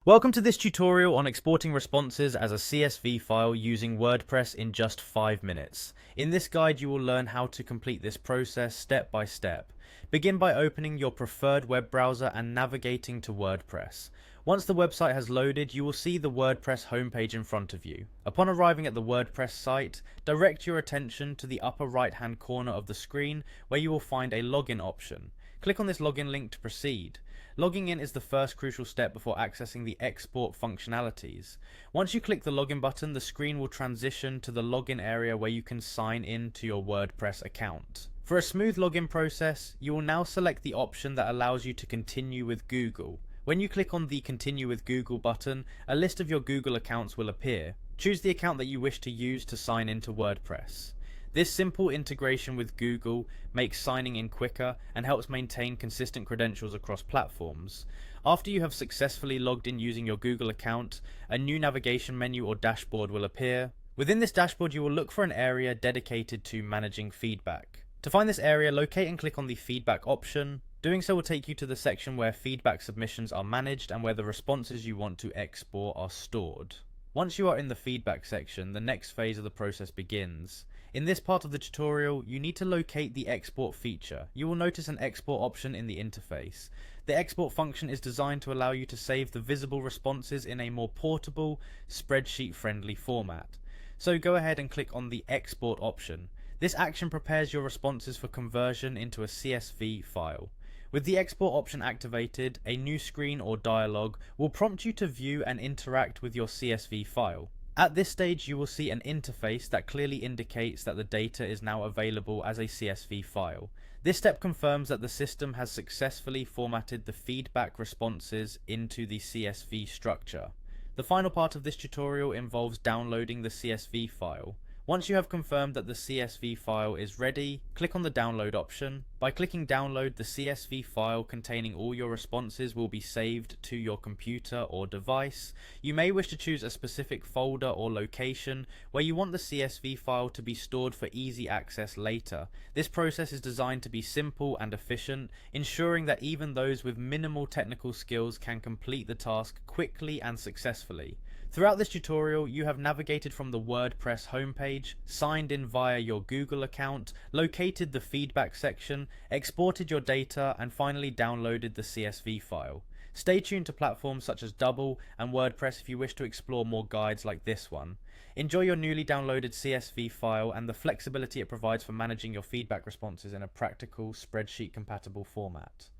Welcome to this tutorial on exporting responses as a CSV file using WordPress in just 5 minutes. In this guide you will learn how to complete this process step by step. Begin by opening your preferred web browser and navigating to WordPress. Once the website has loaded, you will see the WordPress homepage in front of you. Upon arriving at the WordPress site, direct your attention to the upper right hand corner of the screen where you will find a login option. Click on this login link to proceed. Logging in is the first crucial step before accessing the export functionalities. Once you click the login button, the screen will transition to the login area where you can sign in to your WordPress account. For a smooth login process, you will now select the option that allows you to continue with Google. When you click on the Continue with Google button, a list of your Google accounts will appear. Choose the account that you wish to use to sign into WordPress. This simple integration with Google makes signing in quicker and helps maintain consistent credentials across platforms. After you have successfully logged in using your Google account, a new navigation menu or dashboard will appear. Within this dashboard, you will look for an area dedicated to managing feedback. To find this area, locate and click on the feedback option. Doing so will take you to the section where feedback submissions are managed and where the responses you want to export are stored. Once you are in the feedback section, the next phase of the process begins. In this part of the tutorial, you need to locate the export feature. You will notice an export option in the interface. The export function is designed to allow you to save the visible responses in a more portable, spreadsheet-friendly format. So go ahead and click on the export option. This action prepares your responses for conversion into a CSV file. With the export option activated, a new screen or dialog will prompt you to view and interact with your CSV file. At this stage, you will see an interface that clearly indicates that the data is now available as a CSV file. This step confirms that the system has successfully formatted the feedback responses into the CSV structure. The final part of this tutorial involves downloading the CSV file. Once you have confirmed that the CSV file is ready, click on the download option. By clicking download, the CSV file containing all your responses will be saved to your computer or device. You may wish to choose a specific folder or location where you want the CSV file to be stored for easy access later. This process is designed to be simple and efficient, ensuring that even those with minimal technical skills can complete the task quickly and successfully. Throughout this tutorial, you have navigated from the WordPress homepage, signed in via your Google account, located the feedback section, exported your data, and finally downloaded the CSV file. Stay tuned to platforms such as Double and WordPress if you wish to explore more guides like this one. Enjoy your newly downloaded CSV file and the flexibility it provides for managing your feedback responses in a practical, spreadsheet-compatible format.